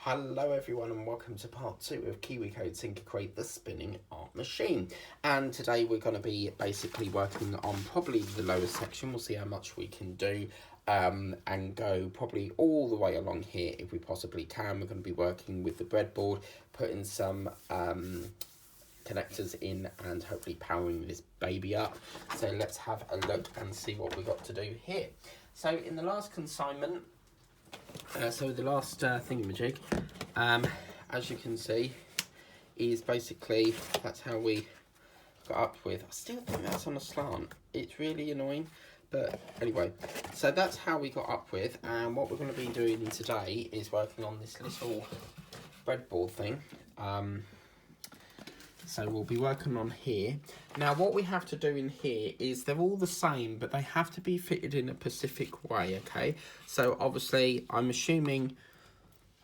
Hello everyone and welcome to part 2 of Kiwico Tinker Crate, the spinning art machine. And today we're going to be basically working on probably the lowest section. We'll see how much we can do and go probably all the way along here if we possibly can. We're going to be working with the breadboard, putting some connectors in and hopefully powering this baby up. So let's have a look and see what we got to do here. So in the last consignment, the last thingamajig, as you can see, is basically, that's how we got up with. I still think that's on a slant. It's really annoying, but anyway. So that's how we got up with, and what we're going to be doing today is working on this little breadboard thing. So we'll be working on here. Now what we have to do in here is they're all the same, but they have to be fitted in a specific way, okay? So obviously I'm assuming,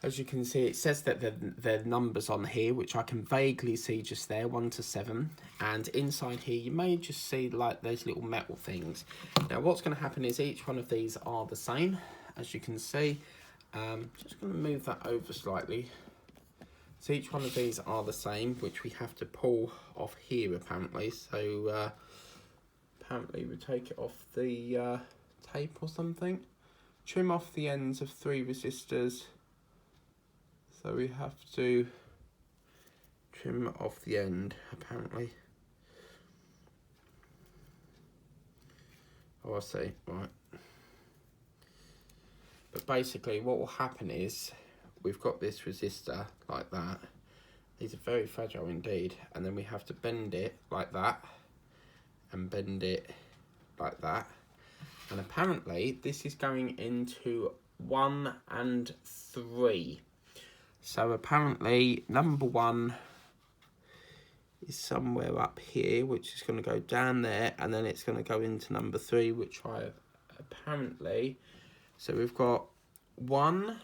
as you can see, it says that there are numbers on here, which I can vaguely see just there, 1 to 7. And inside here, you may just see like those little metal things. Now what's gonna happen is each one of these are the same, as you can see. Just gonna move that over slightly. So each one of these are the same, which we have to pull off here apparently. So apparently we take it off the tape or something. Trim off the ends of 3 resistors. So we have to trim off the end apparently. Oh, I see, right. But basically what will happen is, we've got this resistor like that. These are very fragile indeed. And then we have to bend it like that and bend it like that. And apparently this is going into 1 and 3. So apparently number 1 is somewhere up here, which is going to go down there, and then it's going to go into number 3, which I apparently, so we've got 1,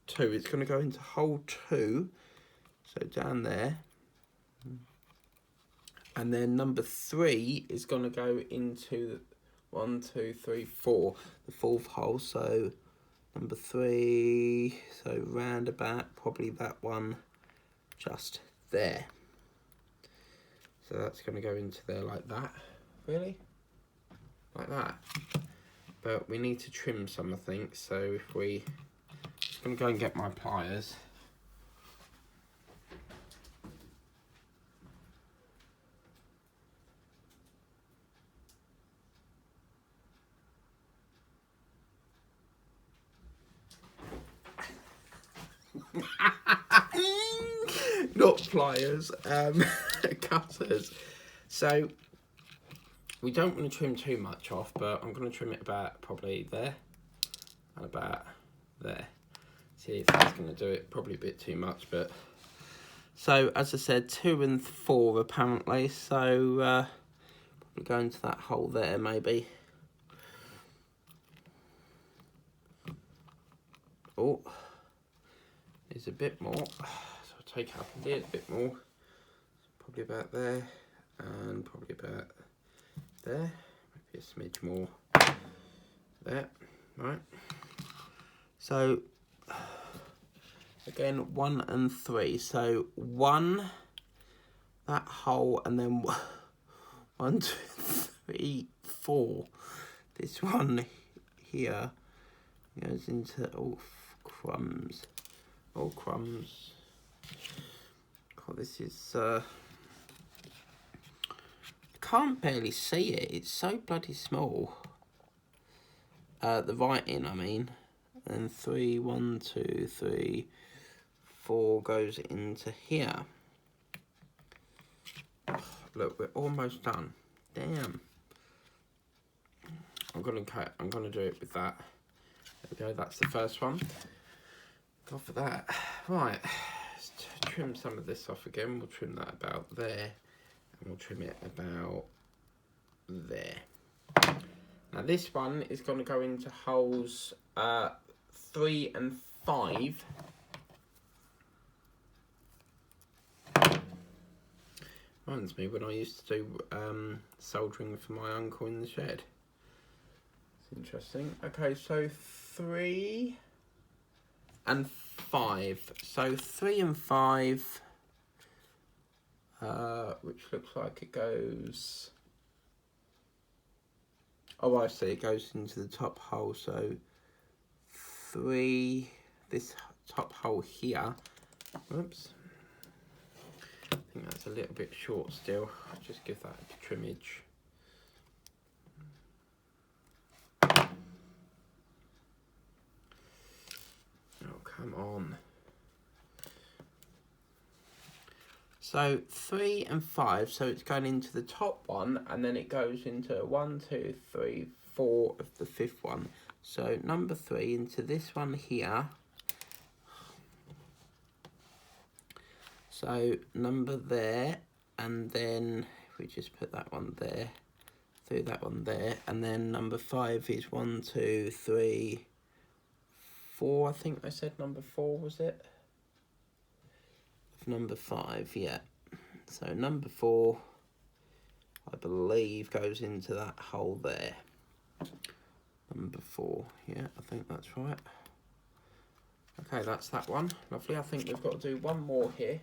2, it's going to go into hole 2, so down there, and then number 3 is going to go into 1, 2, 3, 4, the 4th hole. So number 3, so round about probably that one just there. So that's going to go into there like that, really, like that. But we need to trim some, I think. So if we, I'm going to go and get my pliers. Not pliers, cutters. So we don't want to trim too much off, but I'm going to trim it about probably there and about there. See if that's going to do it. Probably a bit too much, but so as I said, 2 and 4 apparently. So probably go into that hole there maybe. Oh, there's a bit more. So I'll take it up a bit more. Probably about there and probably about there. Maybe a smidge more there. Right. So again, 1 and 3. So 1, that hole, and then 1, 2, 3, 4. This one here goes into crumbs. Oh, crumbs. God, this is I can't barely see it. It's so bloody small. The writing, I mean. And 3, 1, 2, 3, 4 goes into here. Look, we're almost done. Damn. I'm gonna do it with that. There we go, that's the first one. Go for that. Right, let's trim some of this off again. We'll trim that about there, and we'll trim it about there. Now this one is going to go into holes 3 and 5. Reminds me when I used to do soldering for my uncle in the shed. It's interesting. Okay, so 3 and 5. So 3 and 5, which looks like it goes... Oh, I see, it goes into the top hole. So 3, this top hole here. Whoops. I think that's a little bit short still. I'll just give that a trimmage. Oh, come on. So 3 and 5, so it's going into the top one, and then it goes into 1, 2, 3, 4 of the 5th one. So number 3 into this one here. So number there, and then we just put that one there, through that one there, and then number 5 is 1, 2, 3, 4. I think I said number 4, was it? Number 5, yeah. So number 4, I believe, goes into that hole there. Number 4, yeah, I think that's right. Okay, that's that one. Lovely. I think we've got to do one more here,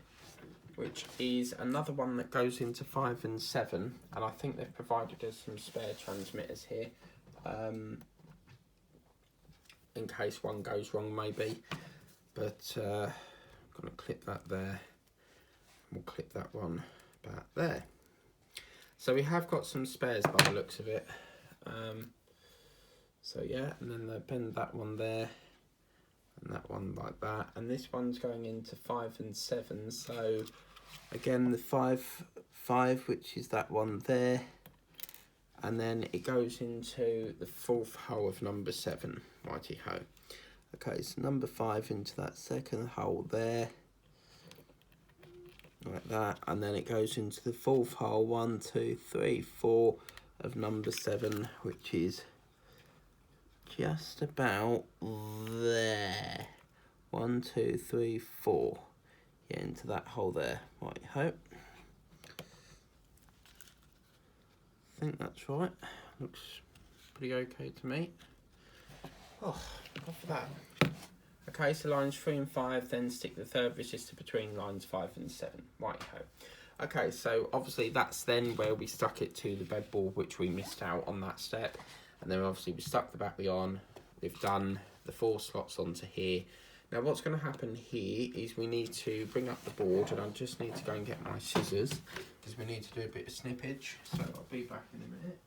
which is another one that goes into 5 and 7. And I think they've provided us some spare transmitters here, in case one goes wrong, maybe. But I'm going to clip that there. We'll clip that one back there. So we have got some spares by the looks of it. So yeah, and then they bend that one there, and that one like that. And this one's going into 5 and 7. So again, the 5, which is that one there. And then it goes into the 4th hole of number 7. Righty ho. Okay, so number 5 into that 2nd hole there. Like that, and then it goes into the 4th hole, 1, 2, 3, 4 of number 7, which is just about there. 1, 2, 3, 4. Yeah, into that hole there. Right, hope. I think that's right. Looks pretty okay to me. Oh, off that. Okay, so lines 3 and 5, then stick the 3rd resistor between lines 5 and 7. Right-ho. Okay, so obviously that's then where we stuck it to the bedboard, which we missed out on that step. And then obviously we stuck the battery on. We've done the 4 slots onto here. Now what's going to happen here is we need to bring up the board, and I just need to go and get my scissors, because we need to do a bit of snippage. So I'll be back in a minute.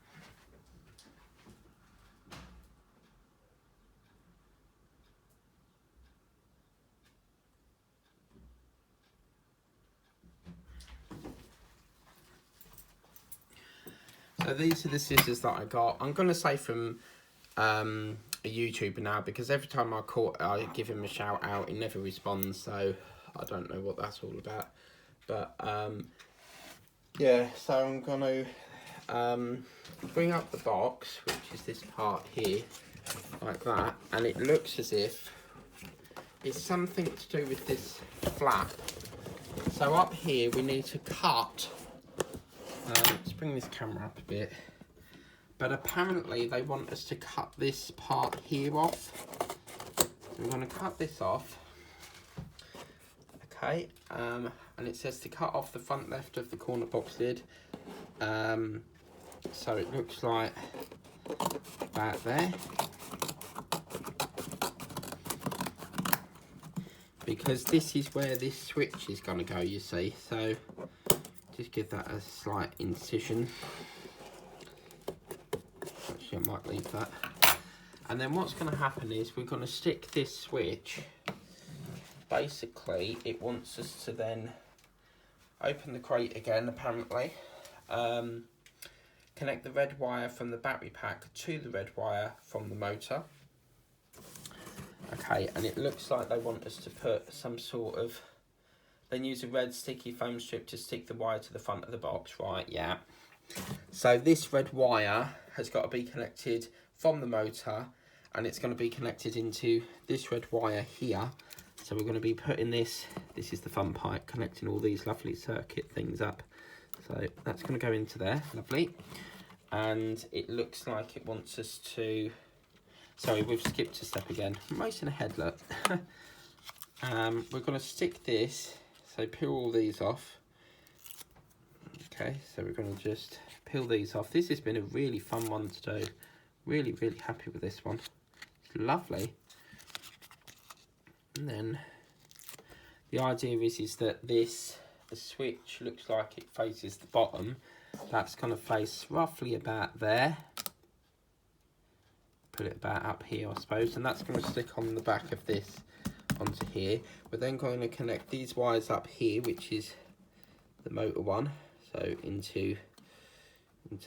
So these are the scissors that I got. I'm going to say from a YouTuber now, because every time I give him a shout out, he never responds, so I don't know what that's all about. But yeah, so I'm going to bring up the box, which is this part here, like that, and it looks as if it's something to do with this flap. So up here we need to cut. Let's bring this camera up a bit. But apparently they want us to cut this part here off. So we're going to cut this off. Okay, and it says to cut off the front left of the corner box lid. So it looks like that there. Because this is where this switch is going to go, you see. So just give that a slight incision. Actually, I might leave that. And then what's going to happen is we're going to stick this switch. Basically, it wants us to then open the crate again, apparently. Connect the red wire from the battery pack to the red wire from the motor. Okay, and it looks like they want us to put some sort of... Then use a red sticky foam strip to stick the wire to the front of the box, right, yeah. So this red wire has got to be connected from the motor, and it's going to be connected into this red wire here. So we're going to be putting this is the fun part, connecting all these lovely circuit things up. So that's going to go into there, lovely. And it looks like it wants us to... Sorry, we've skipped a step again. I'm racing ahead, look. We're going to stick this, so peel all these off. Okay, so we're going to just peel these off. This has been a really fun one to do. Really, really happy with this one. It's lovely. And then the idea is that the switch looks like it faces the bottom. That's going to face roughly about there. Put it about up here, I suppose. And that's going to stick on the back of this onto here. We're then going to connect these wires up here, which is the motor one. So into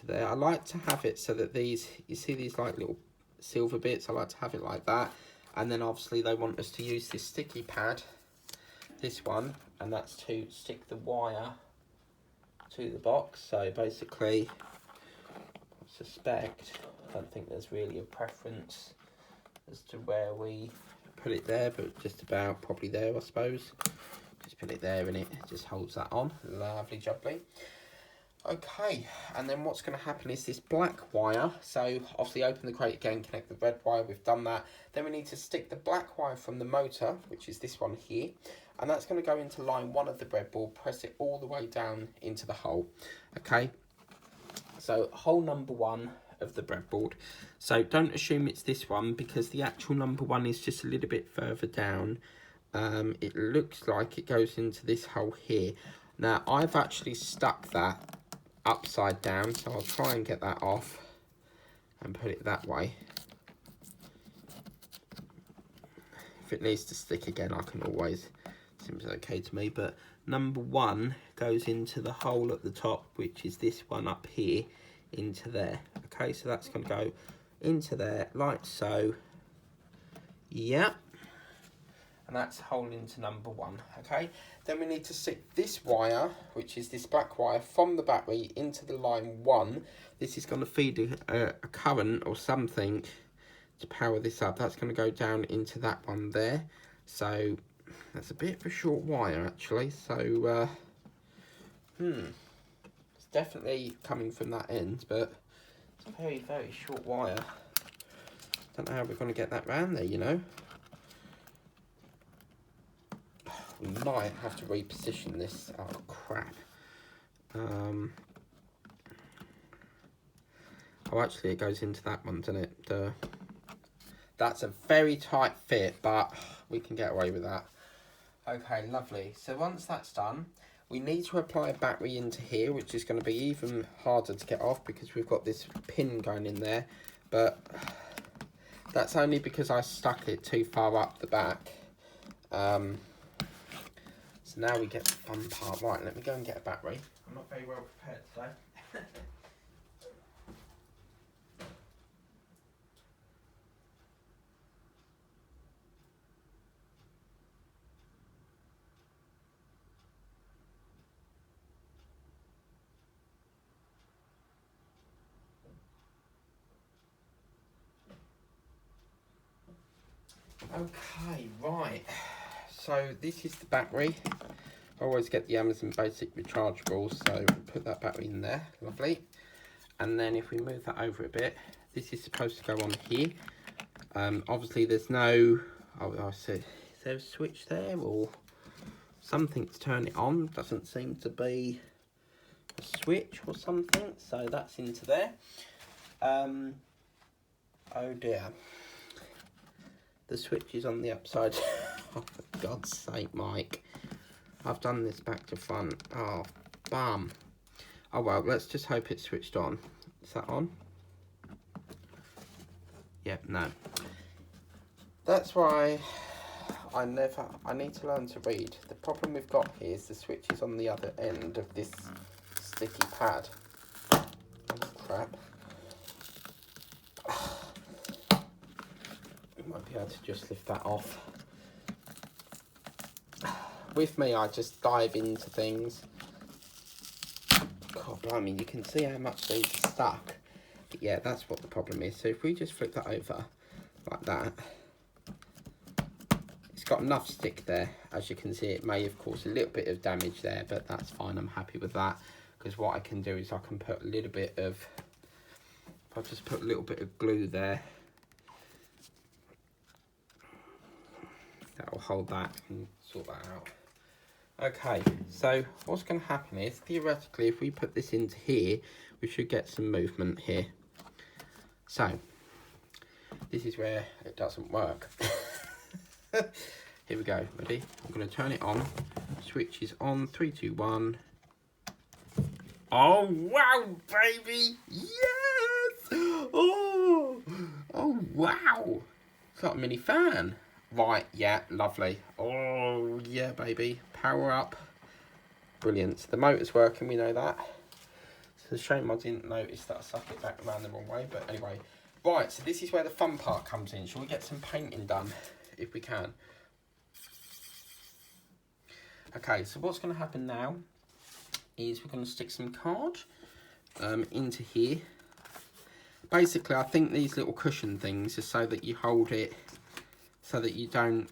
there. I like to have it so that these, you see these like little silver bits, I like to have it like that. And then obviously they want us to use this sticky pad, this one, and that's to stick the wire to the box. So basically, I suspect, I don't think there's really a preference as to where we put it there, but just about probably there, I suppose. Just put it there and it just holds that on. Lovely jubbly. Okay, and then what's going to happen is this black wire, so obviously open the crate again, connect the red wire, we've done that. Then we need to stick the black wire from the motor, which is this one here, and that's going to go into line 1 of the breadboard, press it all the way down into the hole. Okay, so hole number 1 of the breadboard. So don't assume it's this one, because the actual number 1 is just a little bit further down. It looks like it goes into this hole here. Now I've actually stuck that upside down, so I'll try and get that off and put it that way. If it needs to stick again, I can always, seems okay to me, but number 1 goes into the hole at the top, which is this one up here, into there. Okay, so that's going to go into there like so. Yeah, and that's hole into number 1. Okay, then we need to stick this wire, which is this black wire, from the battery into the line 1. This is going to feed a current or something to power this up. That's going to go down into that one there. So that's a bit of a short wire actually. So it's definitely coming from that end, but it's a very, very short wire. Don't know how we're going to get that round there, you know. We might have to reposition this. Oh crap. Oh, actually it goes into that one, doesn't it? That's a very tight fit, but we can get away with that. Okay, lovely. So once that's done, we need to apply a battery into here, which is going to be even harder to get off because we've got this pin going in there. But that's only because I stuck it too far up the back. So now we get the fun part. Right, let me go and get a battery. I'm not very well prepared today. Okay, right. So this is the battery. I always get the Amazon Basic rechargeable, so put that battery in there. Lovely. And then if we move that over a bit, this is supposed to go on here. Obviously there's no, I said, is there a switch there or something to turn it on? Doesn't seem to be a switch or something, so that's into there. Oh dear. The switch is on the upside. Oh, for God's sake, Mike. I've done this back to front. Oh, bam. Oh, well, let's just hope it's switched on. Is that on? Yep, no. That's why I need to learn to read. The problem we've got here is the switch is on the other end of this sticky pad. Oh, crap. Might be able to just lift that off. With me, I just dive into things. God blimey, you can see how much these are stuck. But yeah, that's what the problem is. So if we just flip that over like that, it's got enough stick there. As you can see, it may have caused a little bit of damage there, but that's fine. I'm happy with that, because what I can do is I can put a little bit of, if I just put a little bit of glue there, That will hold that and sort that out. Okay, so what's going to happen is, theoretically, if we put this into here, we should get some movement here. So, this is where it doesn't work. Here we go, ready? I'm going to turn it on. Switch is on, 3, 2, 1. Oh, wow, baby! Yes! Oh, wow! It's like a mini fan. Right, yeah, lovely. Oh, yeah, baby. Power up. Brilliant. So the motor's working, we know that. It's a shame I didn't notice that I sucked it back around the wrong way, but anyway. Right, so this is where the fun part comes in. Shall we get some painting done, if we can? Okay, so what's going to happen now is we're going to stick some card into here. Basically, I think these little cushion things are so that you hold it, so that you don't,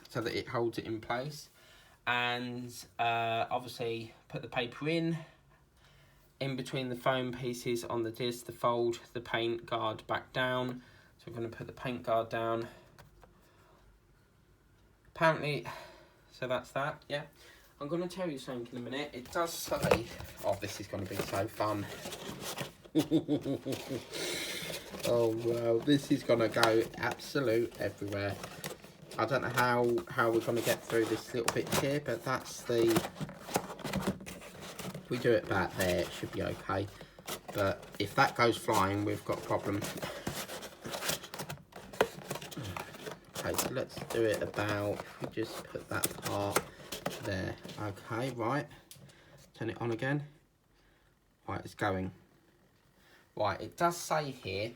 so that it holds it in place. And obviously put the paper in between the foam pieces on the disc, the fold the paint guard back down. So we're going to put the paint guard down. Apparently, so that's that, yeah. I'm going to tell you something in a minute. It does say, oh, this is going to be so fun. Oh, well, this is going to go absolute everywhere. I don't know how we're going to get through this little bit here, but that's the... If we do it back there, it should be okay. But if that goes flying, we've got a problem. Okay, so let's do it about... If we just put that part there. Okay, right. Turn it on again. Right, it's going. Right, it does say here,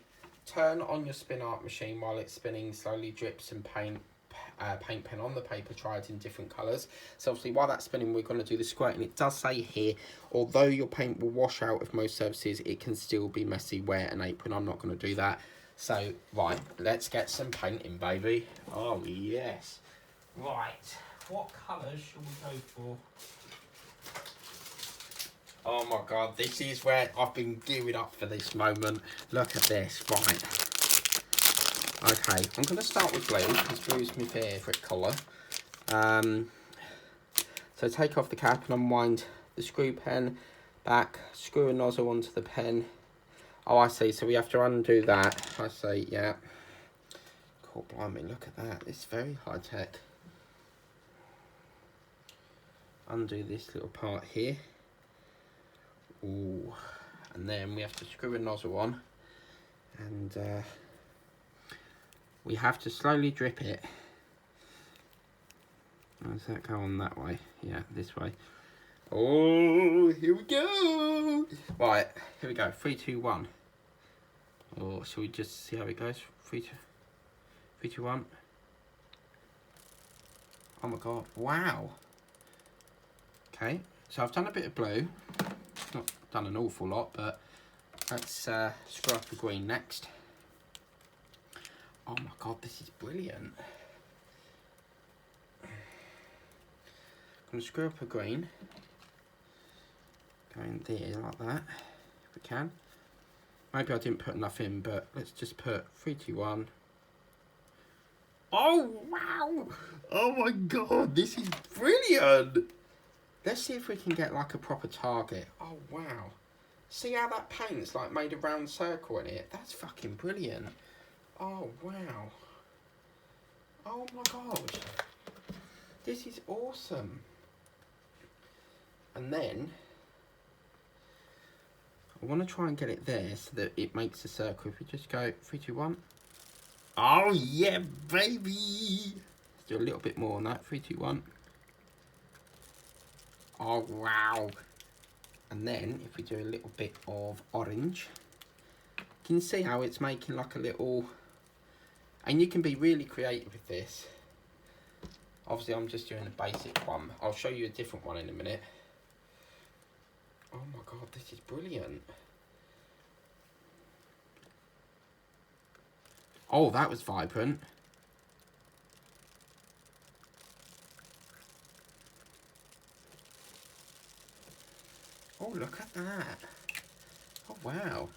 turn on your spin art machine while it's spinning, slowly drip some paint pen on the paper, try it in different colours. So obviously while that's spinning, we're going to do the squirting. It does say here, although your paint will wash out of most surfaces, it can still be messy, wet and apron. I'm not going to do that. So, right, let's get some painting, baby. Oh, yes. Right, what colours should we go for? Oh my God, this is where I've been gearing up for this moment. Look at this, right. Okay, I'm going to start with blue, because blue's my favourite colour. So take off the cap and unwind the screw pen back, screw a nozzle onto the pen. Oh, I see, so we have to undo that. I see, yeah. Cool, blimey, look at that. It's very high tech. Undo this little part here. Ooh, and then we have to screw a nozzle on, and we have to slowly drip it. How does that go on that way? Yeah, this way. Oh, here we go. Right, here we go. 3, 2, 1. Or shall we just see how it goes? 3, 2, 1. Oh my God! Wow. Okay, so I've done a bit of blue. Not done an awful lot, but let's screw up the green next. Oh my God, this is brilliant. I'm going to screw up a green. Go in there like that, if we can. Maybe I didn't put enough in, but let's just put 3, 2, 1. Oh, wow. Oh my God, this is brilliant. Let's see if we can get like a proper target. Oh, wow. See how that paint's like made a round circle in it? That's fucking brilliant. Oh, wow. Oh my God. This is awesome. And then I want to try and get it there so that it makes a circle. If we just go 3, 2, 1. Oh, yeah, baby. Let's do a little bit more on that. 3, 2, 1. Oh, wow. And then, if we do a little bit of orange, you can see how it's making like a little... And you can be really creative with this. Obviously, I'm just doing a basic one. I'll show you a different one in a minute. Oh my God, this is brilliant. Oh, that was vibrant. Oh, look at that. Oh, wow.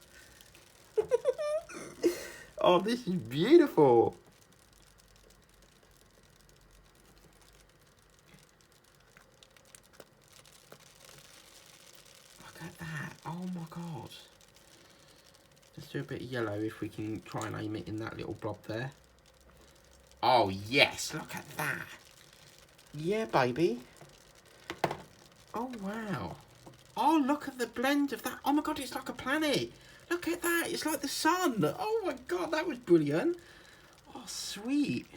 Oh, this is beautiful. that. Oh my god. Let's do a bit of yellow if we can try and aim it in that little blob there. Oh yes, look at that. Yeah, baby. Oh wow. Oh, look at the blend of that. Oh my god, it's like a planet. Look at that. It's like the sun. Oh my god, that was brilliant. Oh, sweet.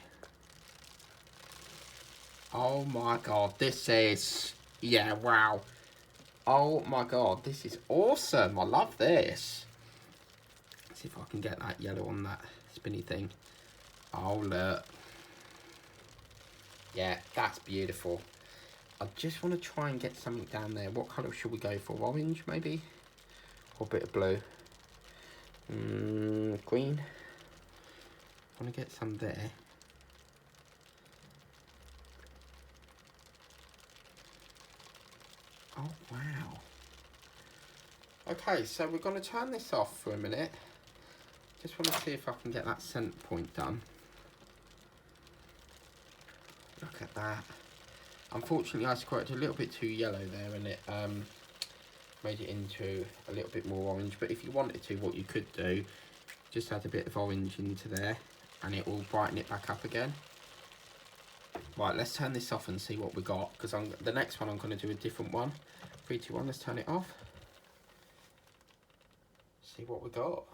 Oh my god, this is... Yeah, wow. Oh my god, this is awesome. I love this. Let's see if I can get that yellow on that spinny thing. Oh, look. Yeah, that's beautiful. I just want to try and get something down there. What colour should we go for? Orange, maybe? Or a bit of blue? Green. I want to get some there. Oh, wow. Okay, so we're going to turn this off for a minute. Just want to see if I can get that scent point done. Look at that. Unfortunately, I squirted a little bit too yellow there and it made it into a little bit more orange. But if you wanted to, what you could do, just add a bit of orange into there and it will brighten it back up again. Right, let's turn this off and see what we got, because the next one I'm going to do a different one. 3, 2, 1, let's turn it off. See what we got.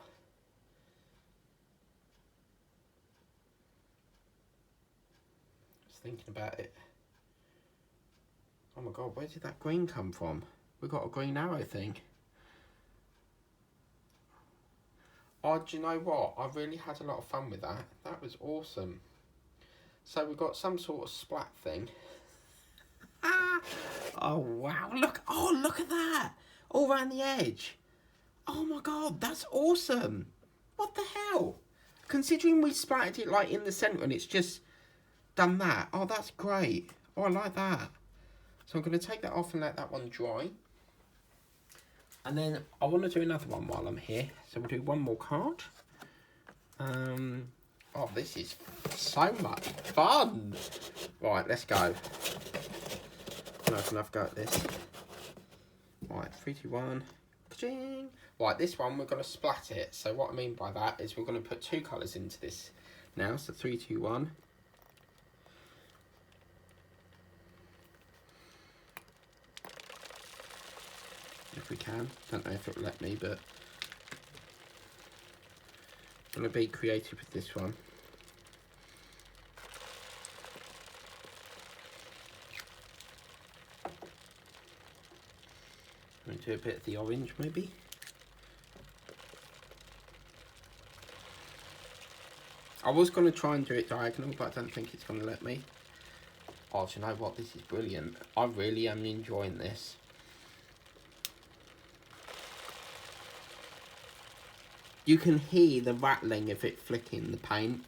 Just thinking about it. Oh my god, where did that green come from? We got a green arrow thing. Oh, do you know what? I really had a lot of fun with that. That was awesome. So we've got some sort of splat thing. Ah! Oh wow, look, oh look at that. All around the edge. Oh my god, that's awesome. What the hell? Considering we splattered it like in the centre and it's just done that. Oh, that's great. Oh, I like that. So I'm going to take that off and let that one dry. And then I want to do another one while I'm here. So we'll do one more card. Oh, this is so much fun. Right, let's go. I'll have another go at this. Right, 3, 2, 1. Ka-ching. Right, this one we're going to splat it. So what I mean by that is we're going to put 2 colours into this now. So 3, 2, 1. If we can. Don't know if it'll let me, but I'm going to be creative with this one. I'm going to do a bit of the orange maybe. I was going to try and do it diagonal, but I don't think it's going to let me. Oh, do you know what? This is brilliant. I really am enjoying this. You can hear the rattling of it flicking the paint.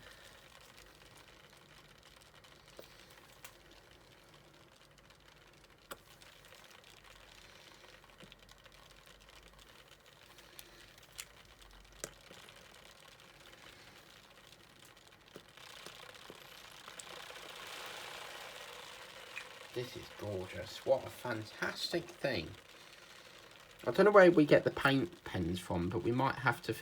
This is gorgeous. What a fantastic thing. I don't know where we get the paint pens from, but we might have to...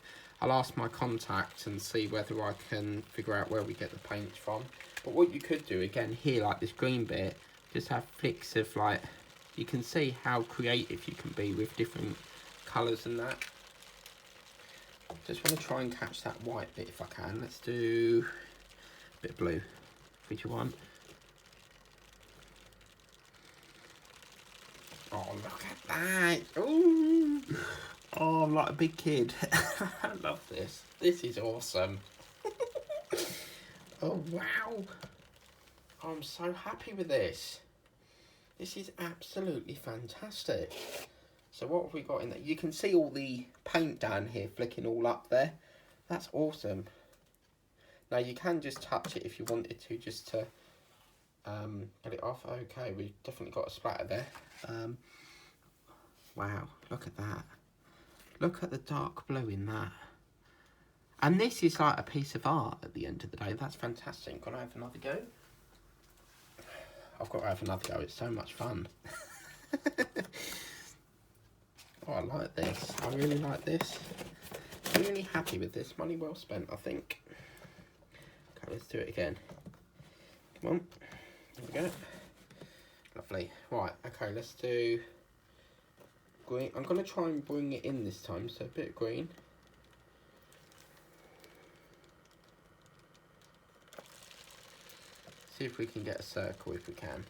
I'll ask my contact and see whether I can figure out where we get the paint from. But what you could do, again, here, like this green bit, just have flicks of, like... You can see how creative you can be with different colours and that. Just want to try and catch that white bit if I can. Let's do a bit of blue. 3, 2, 1. Oh, look at that. Ooh. Oh, I'm like a big kid. I love this. This is awesome. Oh, wow. I'm so happy with this. This is absolutely fantastic. So what have we got in there? You can see all the paint down here flicking all up there. That's awesome. Now, you can just touch it if you wanted to, just to get it off. Okay, we've definitely got a splatter there. Wow, look at that. Look at the dark blue in that. And this is like a piece of art at the end of the day. That's fantastic. Gonna have another go? I've got to have another go. It's so much fun. Oh, I like this. I really like this. Really happy with this. Money well spent, I think. Okay, let's do it again. Come on. There we go. Lovely. Right, okay, let's do green. I'm going to try and bring it in this time, so a bit of green. See if we can get a circle if we can.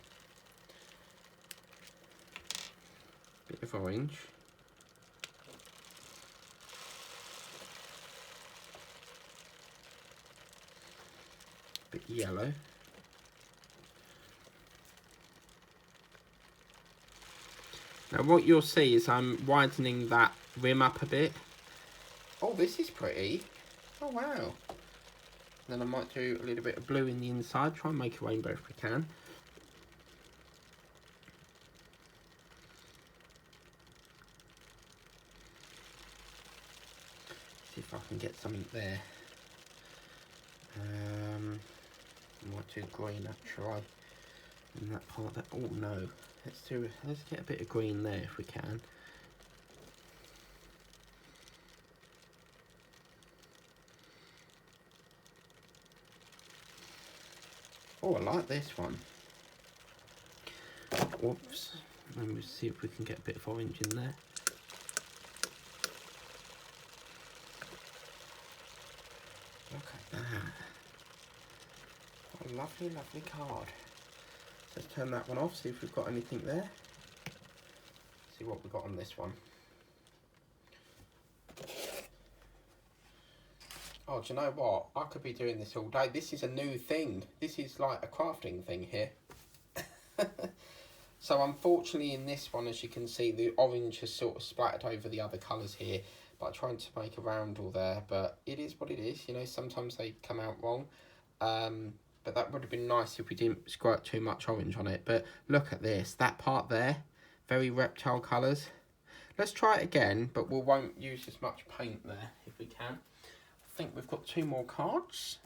Bit of orange. Bit yellow. Now what you'll see is I'm widening that rim up a bit. Oh, this is pretty. Oh, wow. Then I might do a little bit of blue in the inside, try and make a rainbow if we can. See if I can get something there. I might do green actually. In that part that, oh no. Let's get a bit of green there if we can. Oh, I like this one. Whoops. Let me see if we can get a bit of orange in there. Look at that. What a lovely, lovely card. Let's turn that one off, see if we've got anything there. See what we've got on this one. Oh, do you know what? I could be doing this all day. This is a new thing. This is like a crafting thing here. So unfortunately in this one, as you can see, the orange has sort of splattered over the other colours here. But I tried to make a roundel there, but it is what it is. You know, sometimes they come out wrong. But that would have been nice if we didn't squirt too much orange on it. But look at this, that part there, very reptile colours. Let's try it again, but we won't use as much paint there if we can. I think we've got 2 more cards.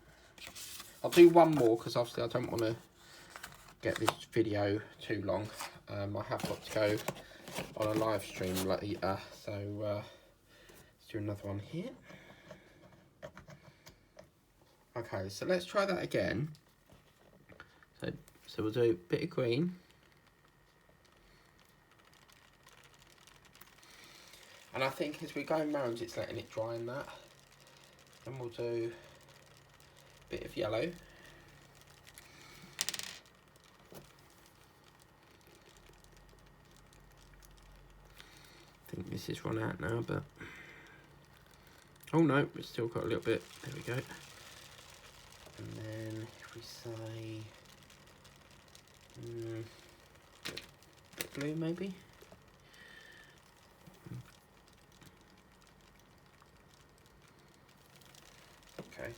I'll do one more because obviously I don't want to get this video too long. I have got to go on a live stream later, so let's do another one here. Okay, so let's try that again. So we'll do a bit of green. And I think as we're going round, it's letting it dry in that. And we'll do a bit of yellow. I think this is run out now, but... Oh no, we've still got a little bit. There we go. And then if we say... blue maybe? Okay.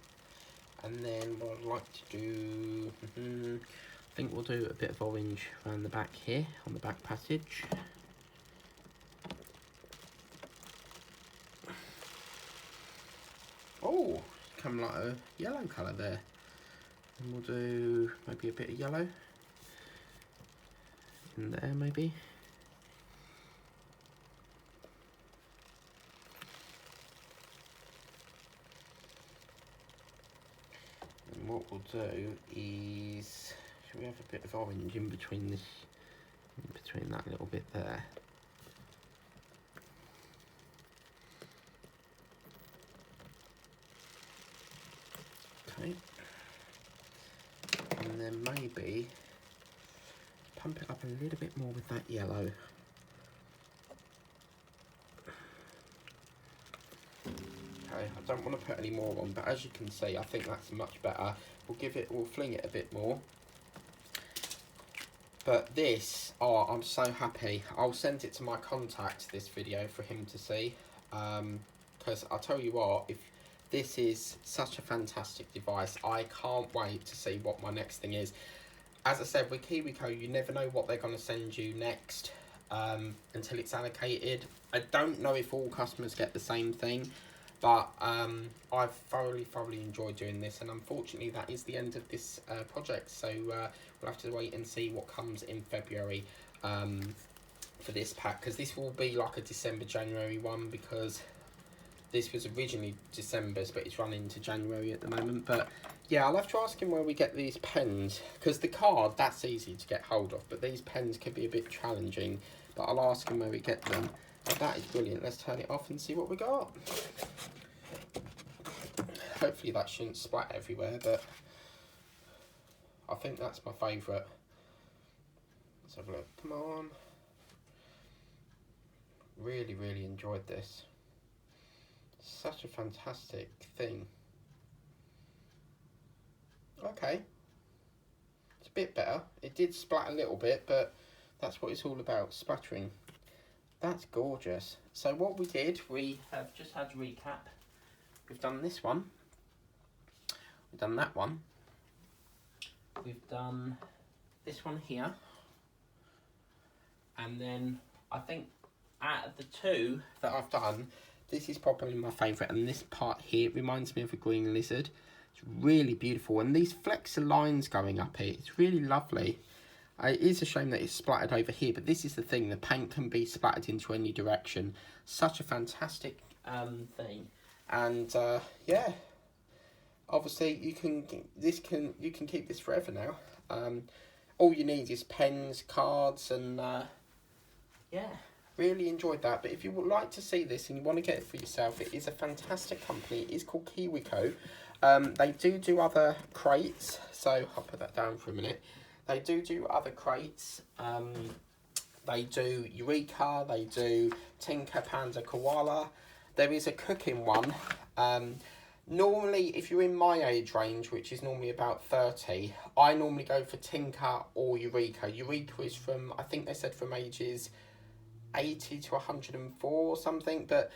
And then what I'd like to do... I think we'll do a bit of orange around the back here, on the back passage. Oh, come like a yellow colour there. And we'll do maybe a bit of yellow in there maybe. And what we'll do is, should we have a bit of orange in between this, in between that little bit there? Okay. And then maybe pump it up a little bit more with that yellow. Okay, I don't want to put any more on, but as you can see, I think that's much better. We'll fling it a bit more. But this, oh, I'm so happy. I'll send it to my contact, this video, for him to see. Because I'll tell you what, this is such a fantastic device. I can't wait to see what my next thing is. As I said, with Kiwico, you never know what they're going to send you next until it's allocated. I don't know if all customers get the same thing, but I've thoroughly enjoyed doing this, and unfortunately that is the end of this project, so we'll have to wait and see what comes in February. for this pack, because this will be like a December, January one, because this was originally December's, but it's running to January at the moment. But yeah, I'll have to ask him where we get these pens, because the card, that's easy to get hold of, but these pens can be a bit challenging. But I'll ask him where we get them. But that is brilliant. Let's turn it off and see what we got. Hopefully that shouldn't splat everywhere, but I think that's my favourite. Let's have a look. Come on. Really, really enjoyed this. Such a fantastic thing. Okay. It's a bit better. It did splat a little bit, but that's what it's all about, splattering. That's gorgeous. So what we did, we have just had a recap. We've done this one. We've done that one. We've done this one here. And then I think out of the two that I've done, this is probably my favourite. And this part here reminds me of a green lizard. It's really beautiful. And these flecks of lines going up here, it's really lovely. It is a shame that it's splattered over here, but this is the thing. The paint can be splattered into any direction. Such a fantastic thing. And yeah, obviously you can keep this forever now. All you need is pens, cards, and yeah, really enjoyed that. But if you would like to see this and you want to get it for yourself, it is a fantastic company. It is called Kiwico. They do other crates, so I'll put that down for a minute. They do other crates. They do Eureka, they do Tinker, Panda, Koala. There is a cooking one. Normally, if you're in my age range, which is normally about 30, I normally go for Tinker or Eureka. Eureka is from, I think they said from ages 80 to 104 or something, but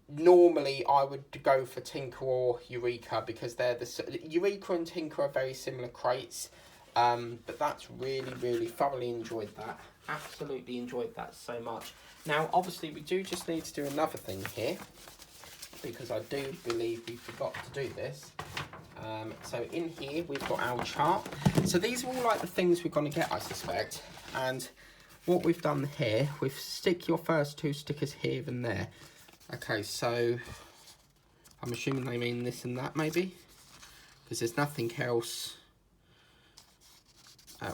normally I would go for Tinker or Eureka, because they're Eureka and Tinker are very similar crates. But that's really thoroughly enjoyed that. Absolutely enjoyed that so much. Now, obviously, we do just need to do another thing here, because I do believe we forgot to do this. So in here, we've got our chart. So these are all like the things we're going to get, I suspect. And what we've done here, we've stick your first two stickers here and there. Okay, so I'm assuming they mean this and that, maybe, because there's nothing else.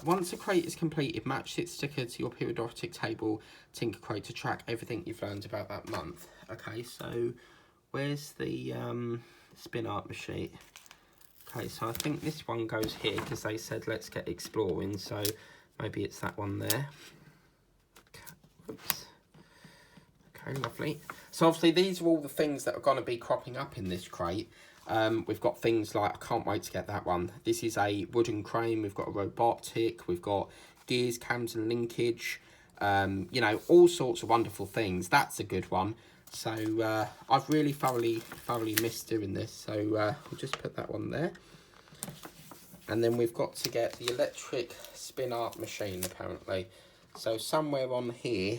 Once a crate is completed, match its sticker to your periodic table Tinker crate to track everything you've learned about that month. Okay, so where's the spin art machine? Okay, so I think this one goes here, because they said let's get exploring, so maybe it's that one there. Okay, oops. Okay, lovely. So obviously these are all the things that are going to be cropping up in this crate. We've got things like, I can't wait to get that one. This is a wooden crane. We've got a robotic. We've got gears, cams and linkage. You know, all sorts of wonderful things. That's a good one. So I've really thoroughly missed doing this. So we'll just put that one there. And then we've got to get the electric spin art machine, apparently. So somewhere on here,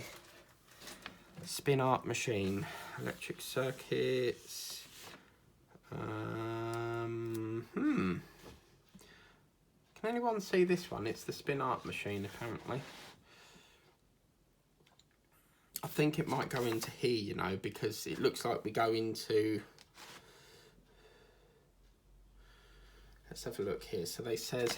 spin art machine, electric circuits. Can anyone see this one? It's the spin art machine, apparently. I think it might go into here, you know, because it looks like we go into... Let's have a look here. So they said,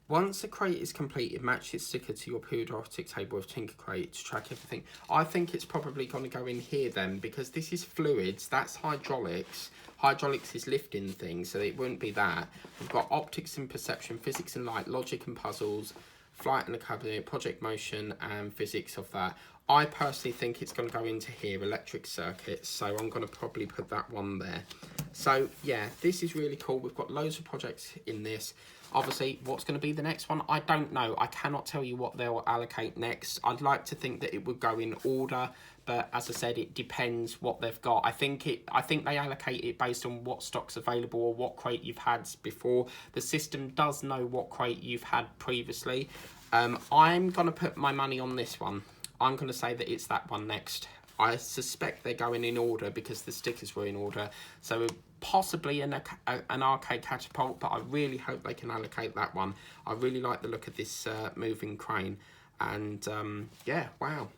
once a crate is completed, match its sticker to your periodic table of Tinker crate to track everything. I think it's probably going to go in here then, because this is fluids, that's hydraulics. Hydraulics is lifting things, so it wouldn't be that. We've got optics and perception, physics and light, logic and puzzles, flight and academy, project motion and physics of that. I personally think it's going to go into here, electric circuits, so I'm going to probably put that one there. So yeah, this is really cool. We've got loads of projects in this. Obviously, what's going to be the next one? I don't know. I cannot tell you what they'll allocate next. I'd like to think that it would go in order, but as I said, it depends what they've got. I think they allocate it based on what stock's available or what crate you've had before. The system does know what crate you've had previously. I'm going to put my money on this one. I'm going to say that it's that one next. I suspect they're going in order because the stickers were in order. So possibly an arcade catapult, but I really hope they can allocate that one. I really like the look of this moving crane. And yeah, wow.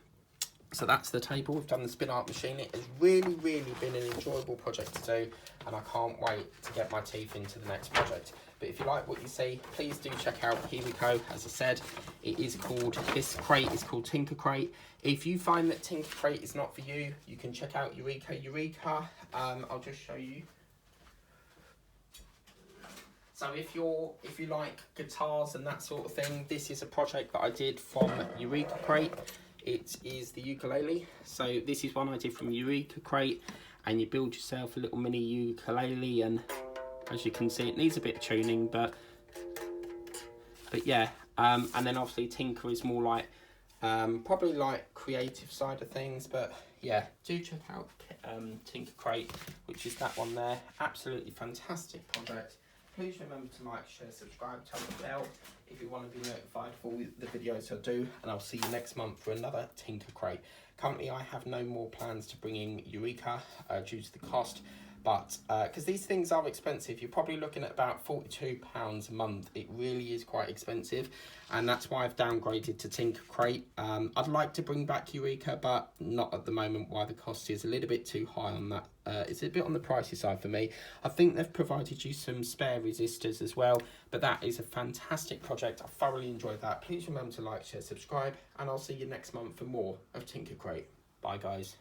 So that's the table. We've done the spin art machine. It has really, really been an enjoyable project to do, and I can't wait to get my teeth into the next project. But if you like what you see, please do check out Kiwico. As I said, it is called, this crate is called Tinker Crate. If you find that Tinker Crate is not for you, you can check out Eureka. I'll just show you. So if you like guitars and that sort of thing, this is a project that I did from Eureka Crate. It is the ukulele. So this is one I did from Eureka Crate, and you build yourself a little mini ukulele, and as you can see, it needs a bit of tuning, but yeah. And then obviously Tinker is more like probably like creative side of things, but yeah, do check out Tinker Crate, which is that one there. Absolutely fantastic project. Please remember to like, share, subscribe, turn the bell if you want to be notified for all the videos I do, and I'll see you next month for another Tinker Crate. Currently, I have no more plans to bring in Eureka due to the cost, but because these things are expensive, you're probably looking at about £42 a month. It really is quite expensive, and that's why I've downgraded to Tinker Crate. I'd like to bring back Eureka, but not at the moment, why the cost is a little bit too high on that. It's a bit on the pricey side for me. I think they've provided you some spare resistors as well, but that is a fantastic project. I thoroughly enjoyed that. Please remember to like, share, subscribe, and I'll see you next month for more of Tinker Crate. Bye guys.